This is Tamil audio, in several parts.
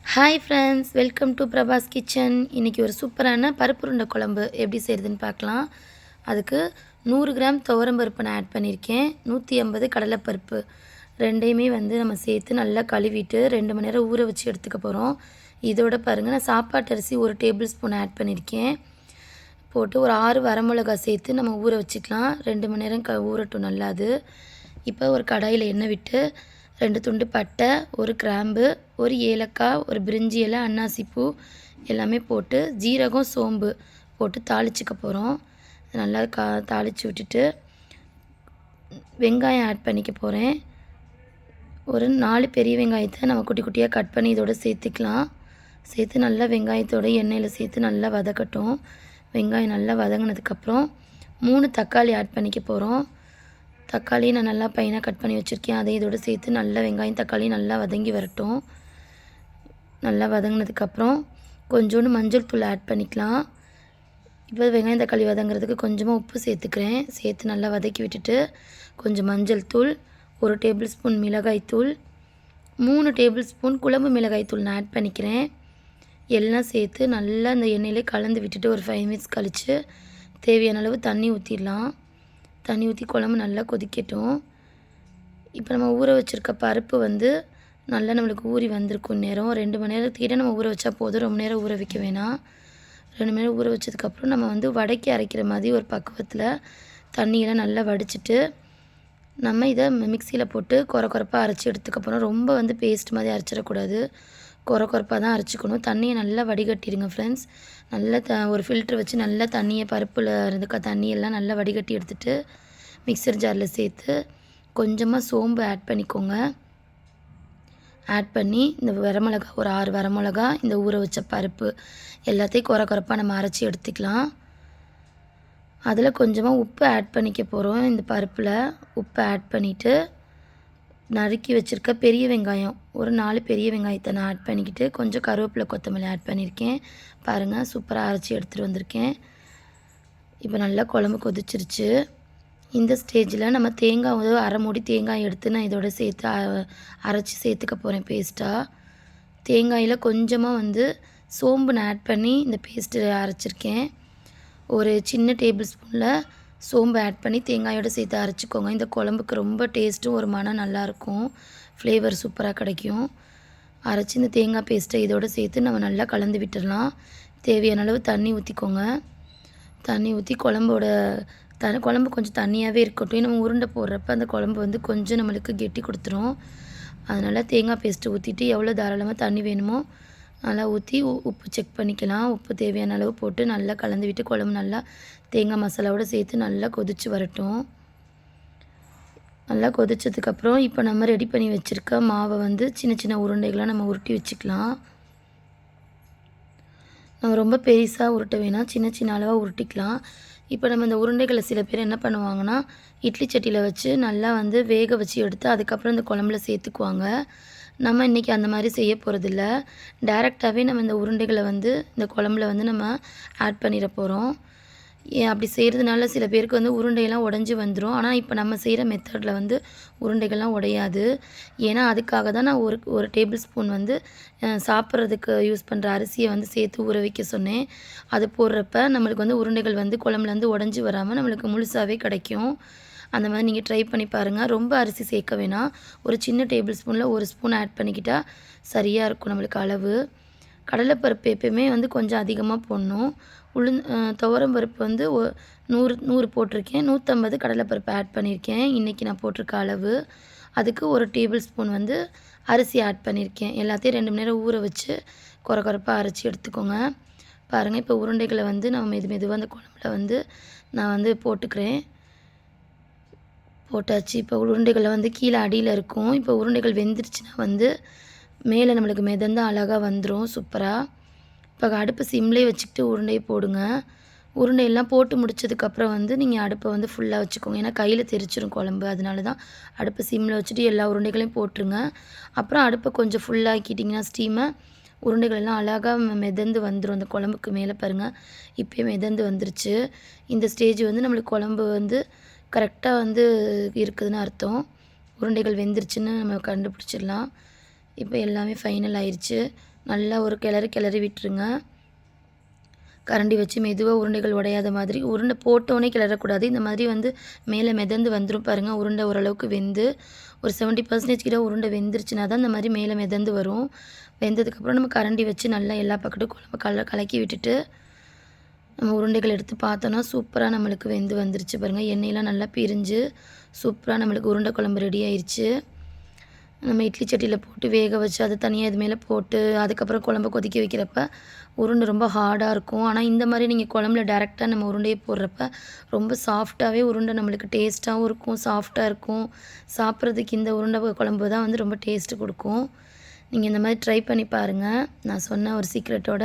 Hi friends, welcome to Prabhas kitchen. இன்றைக்கி ஒரு சூப்பரான பருப்புருண்டை குழம்பு எப்படி செய்கிறதுன்னு பார்க்கலாம். அதுக்கு 100 கிராம் துவரம்பருப்பு நான் ஆட் பண்ணியிருக்கேன். 150 கடலைப்பருப்பு ரெண்டையுமே நம்ம சேர்த்து நல்லா கழுவிட்டு 2 மணி நேரம் ஊற வச்சு எடுத்துக்க போகிறோம். இதோட பாருங்கள், நான் சாப்பாட்டு அரிசி 1 டேபிள் ஸ்பூன் ஆட் பண்ணியிருக்கேன். போட்டு ஒரு 6 வரமிளகா சேர்த்து நம்ம ஊற வச்சுக்கலாம். 2 மணி நேரம் ஊறட்டும் நல்லா. அது இப்போ ஒரு கடாயில் எண்ணெய் விட்டு 2 துண்டு பட்டை, 1 கிராம்பு, 1 ஏலக்காய், 1 பிரிஞ்சி இலை, அன்னாசிப்பூ எல்லாமே போட்டு ஜீரகம், சோம்பு போட்டு தாளிச்சிக்க போகிறோம். நல்லா தாளித்து விட்டுட்டு வெங்காயம் ஆட் பண்ணிக்க போகிறேன். ஒரு 4 பெரிய வெங்காயத்தை நம்ம குட்டி குட்டியாக கட் பண்ணி இதோடு சேர்த்துக்கலாம். சேர்த்து நல்லா வெங்காயத்தோட எண்ணெயில் சேர்த்து நல்லா வதக்கட்டும். வெங்காயம் நல்லா வதங்கினதுக்கப்புறம் 3 தக்காளி ஆட் பண்ணிக்க போகிறோம். தக்காளி நான் நல்லா பையனாக கட் பண்ணி வச்சுருக்கேன். அதை இதோடு சேர்த்து நல்லா வெங்காயம் தக்காளி நல்லா வதங்கி வரட்டும். நல்லா வதங்கினதுக்கப்புறம் கொஞ்சோண்டு மஞ்சள் தூள் ஆட் பண்ணிக்கலாம். இப்போ வெங்காயம் தக்காளி வதங்கிறதுக்கு கொஞ்சமாக உப்பு சேர்த்துக்கிறேன். சேர்த்து நல்லா வதக்கி விட்டுட்டு கொஞ்சம் மஞ்சள் தூள், 1 டேபிள் ஸ்பூன் மிளகாய்த்தூள், 3 டேபிள் ஸ்பூன் குழம்பு மிளகாய்த்தூள் நான் ஆட் பண்ணிக்கிறேன். எல்லாம் சேர்த்து நல்லா அந்த எண்ணெயிலே கலந்து விட்டுட்டு ஒரு 5 மினிட்ஸ் கழித்து தேவையான அளவு தண்ணி ஊற்றிடலாம். தண்ணி ஊற்றி குழம்பு நல்லா கொதிக்கட்டும். இப்போ நம்ம ஊற வச்சுருக்க பருப்பு நல்லா நம்மளுக்கு ஊறி வந்திருக்கும். நேரம் 2 மணி நேரத்துக்கிட்ட நம்ம ஊற வச்சா போதும், ரொம்ப நேரம் ஊற வைக்க வேணாம். 2 மணி நேரம் ஊற வச்சதுக்கப்புறம் நம்ம வடைக்கு அரைக்கிற மாதிரி ஒரு பக்குவத்தில் தண்ணியெல்லாம் நல்லா வடிச்சிட்டு நம்ம இதை மிக்சியில் போட்டு கொரப்பாக அரைச்சி எடுத்துக்கப்புறம் ரொம்ப பேஸ்ட் மாதிரி அரைச்சிடக்கூடாது. கொரப்பாக தான் அரைச்சிக்கணும். தண்ணியை நல்லா வடிகட்டிடுங்க ஃப்ரெண்ட்ஸ். நல்லா ஒரு ஃபில்ட்ரு வச்சு நல்லா தண்ணியை பருப்பில் இருந்துக்க தண்ணியெல்லாம் நல்லா வடிகட்டி எடுத்துகிட்டு மிக்சர் ஜாரில் சேர்த்து கொஞ்சமாக சோம்பு ஆட் பண்ணிக்கோங்க. ஆட் பண்ணி இந்த வரமிளகா ஒரு 6 வரமிளகா, இந்த ஊற வச்ச பருப்பு எல்லாத்தையும் கொரப்பாக நம்ம அரைச்சி எடுத்துக்கலாம். அதில் கொஞ்சமாக உப்பு ஆட் பண்ணிக்க போகிறோம். இந்த பருப்பில் உப்பு ஆட் பண்ணிவிட்டு நறுக்கி வச்சுருக்க பெரிய வெங்காயம் ஒரு 4 பெரிய வெங்காயத்தை நான் ஆட் பண்ணிக்கிட்டு கொஞ்சம் கருவேப்பிலை கொத்தமல்லி ஆட் பண்ணியிருக்கேன். பாருங்கள், சூப்பராக அரைச்சி எடுத்துகிட்டு வந்திருக்கேன். இப்போ நல்லா குழம்பு கொதிச்சிருச்சு. இந்த ஸ்டேஜில் நம்ம தேங்காய் ஒரு அரை மூடி தேங்காய் எடுத்து நான் இதோட சேர்த்து அரைச்சி சேர்த்துக்க போகிறேன் பேஸ்ட்டாக. தேங்காயில் கொஞ்சமாக சோம்பு நான் ஆட் பண்ணி இந்த பேஸ்ட்டு அரைச்சிருக்கேன். ஒரு சின்ன டேபிள் ஸ்பூனில் சோம்பு ஆட் பண்ணி தேங்காயோடு சேர்த்து அரைச்சிக்கோங்க. இந்த குழம்புக்கு ரொம்ப டேஸ்ட்டும் ஒரு மனம் நல்லாயிருக்கும், ஃப்ளேவர் சூப்பராக கிடைக்கும். அரைச்சி இந்த தேங்காய் பேஸ்ட்டை இதோடு சேர்த்து நம்ம நல்லா கலந்து விட்டுடலாம். தேவையான அளவு தண்ணி ஊற்றிக்கோங்க. தண்ணி ஊற்றி குழம்பு கொஞ்சம் தண்ணியாகவே இருக்கட்டும். நம்ம உருண்டை போடுறப்ப அந்த குழம்பு கொஞ்சம் நம்மளுக்கு கெட்டி கொடுத்துரும். அதனால் தேங்காய் பேஸ்ட்டு ஊற்றிட்டு எவ்வளோ தாராளமாக தண்ணி வேணுமோ நல்லா ஊற்றி உப்பு செக் பண்ணிக்கலாம். உப்பு தேவையான அளவு போட்டு நல்லா கலந்து விட்டு குழம்பு நல்லா தேங்காய் மசாலாவோடு சேர்த்து நல்லா கொதித்து வரட்டும். நல்லா கொதிச்சதுக்கப்புறம் இப்போ நம்ம ரெடி பண்ணி வச்சுருக்க மாவை சின்ன சின்ன உருண்டைகளாக நம்ம உருட்டி வச்சுக்கலாம். நம்ம ரொம்ப பெருசாக உருட்ட வேணாம், சின்ன சின்ன அளவாக உருட்டிக்கலாம். இப்போ நம்ம இந்த உருண்டைகளை சில பேர் என்ன பண்ணுவாங்கன்னா இட்லி சட்டியில் வச்சு நல்லா வேக வச்சு எடுத்து அதுக்கப்புறம் இந்த குழம்புல சேர்த்துக்குவாங்க. நம்ம இன்றைக்கி அந்த மாதிரி செய்ய போகிறதில்ல. டைரெக்டாகவே நம்ம இந்த உருண்டைகளை இந்த குழம்புல நம்ம ஆட் பண்ணிட போகிறோம். அப்படி செய்கிறதுனால சில பேருக்கு உருண்டையெல்லாம் உடஞ்சி வந்துடும். ஆனால் இப்போ நம்ம செய்கிற மெத்தடில் உருண்டைகள்லாம் உடையாது. ஏன்னா அதுக்காக தான் நான் ஒரு டேபிள் ஸ்பூன் சாப்பிட்றதுக்கு யூஸ் பண்ணுற அரிசியை சேர்த்து ஊற வைக்க சொன்னேன். அது போடுறப்ப நம்மளுக்கு உருண்டைகள் குழம்புலேருந்து உடஞ்சி வராமல் நம்மளுக்கு முழுசாகவே கிடைக்கும். அந்த மாதிரி நீங்கள் ட்ரை பண்ணி பாருங்கள். ரொம்ப அரிசி சேர்க்க வேணாம். ஒரு சின்ன டேபிள் ஸ்பூனில் 1 ஸ்பூன் ஆட் பண்ணிக்கிட்டால் சரியாக இருக்கும் நம்மளுக்கு அளவு. கடலைப்பருப்பு எப்பயுமே கொஞ்சம் அதிகமாக போடணும். துவரம் பருப்பு 100 போட்டிருக்கேன். 150 கடலைப்பருப்பு ஆட் பண்ணியிருக்கேன் இன்றைக்கி நான் போட்டிருக்க அளவு. அதுக்கு 1 டேபிள் ஸ்பூன் அரிசி ஆட் பண்ணியிருக்கேன். எல்லாத்தையும் 2 மணி நேரம் ஊற வச்சு கொரப்பாக அரைச்சி எடுத்துக்கோங்க. பாருங்கள், இப்போ உருண்டைகளை நம்ம மெதுவாக அந்த குழம்புல நான் போட்டுக்கிறேன். போட்டாச்சு. இப்போ உருண்டைகளை கீழே அடியில் இருக்கும். இப்போ உருண்டைகள் வெந்துருச்சுன்னா மேலே நம்மளுக்கு மிதந்து அழகாக வந்துடும் சூப்பராக. இப்போ அடுப்பு சிம்லேயே வச்சுக்கிட்டு உருண்டையை போடுங்க. உருண்டையெல்லாம் போட்டு முடிச்சதுக்கப்புறம் நீங்கள் அடுப்பை ஃபுல்லாக வச்சுக்கோங்க. ஏன்னா கையில் தெரிச்சிடும் குழம்பு. அதனால தான் அடுப்பு சிம்மில் வச்சுட்டு எல்லா உருண்டைகளையும் போட்டுருங்க. அப்புறம் அடுப்பை கொஞ்சம் ஃபுல்லாக்கிட்டிங்கன்னா ஸ்டீமை உருண்டைகள் எல்லாம் அழகாக மிதந்து வந்துடும். அந்த குழம்புக்கு மேலே பாருங்கள், இப்போயே மிதந்து வந்துருச்சு. இந்த ஸ்டேஜ் நம்மளுக்கு குழம்பு கரெக்டாக இருக்குதுன்னு அர்த்தம். உருண்டைகள் வெந்துருச்சுன்னு நம்ம கண்டுபிடிச்சிடலாம். இப்போ எல்லாமே ஃபைனல் ஆயிடுச்சு. நல்லா ஒரு கிளறி விட்டுருங்க. கரண்டி வச்சு மெதுவாக உருண்டைகள் உடையாத மாதிரி. உருண்டை போட்டோன்னே கிளறக்கூடாது. இந்த மாதிரி வந்து மேலே மிதந்து வந்துடும் பாருங்கள். உருண்டை ஓரளவுக்கு வெந்து ஒரு 70% கிட்ட உருண்டை வெந்துருச்சுன்னா தான் இந்த மாதிரி மேலே மிதந்து வரும். வெந்ததுக்கப்புறம் நம்ம கரண்டி வச்சு நல்லா எல்லா பக்கட்டும் குழம்பு கலக்கி விட்டுட்டு நம்ம உருண்டைகள் எடுத்து பார்த்தோன்னா சூப்பராக நம்மளுக்கு வெந்து வந்துருச்சு பாருங்கள். எண்ணெயெலாம் நல்லா பிரிஞ்சு சூப்பராக நம்மளுக்கு உருண்டை குழம்பு ரெடி ஆயிடுச்சு. நம்ம இட்லி சட்டியில் போட்டு வேக வச்சு அது தனியாக இது மேலே போட்டு அதுக்கப்புறம் குழம்பு கொதிக்க வைக்கிறப்ப உருண்டை ரொம்ப ஹார்டாக இருக்கும். ஆனால் இந்த மாதிரி நீங்கள் குழம்புல டேரெக்டாக நம்ம உருண்டையை போடுறப்ப ரொம்ப சாஃப்டாகவே உருண்டை நம்மளுக்கு டேஸ்ட்டாகவும் இருக்கும், சாஃப்டாக இருக்கும். சாப்பிட்றதுக்கு இந்த உருண்டை குழம்பு தான் வந்து ரொம்ப டேஸ்ட்டு கொடுக்கும். நீங்கள் இந்த மாதிரி ட்ரை பண்ணி பாருங்கள். நான் சொன்ன ஒரு சீக்ரெட்டோட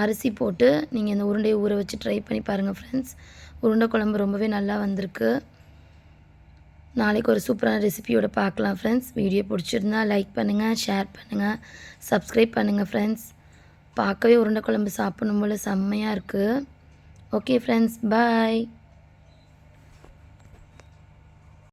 அரிசி போட்டு நீங்கள் இந்த உருண்டையை ஊற வச்சு ட்ரை பண்ணி பாருங்கள் ஃப்ரெண்ட்ஸ். உருண்டை குழம்பு ரொம்பவே நல்லா வந்திருக்கு. நாளைக்கு ஒரு சூப்பரான ரெசிபியோட பார்க்கலாம் ஃப்ரெண்ட்ஸ். வீடியோ பிடிச்சிருந்தா லைக் பண்ணுங்கள், ஷேர் பண்ணுங்கள், சப்ஸ்கிரைப் பண்ணுங்கள் ஃப்ரெண்ட்ஸ். பார்க்கவே உருண்டை குழம்பு சாப்பிடணும் போல் செம்மையாக இருக்குது. ஓகே ஃப்ரெண்ட்ஸ், பாய்.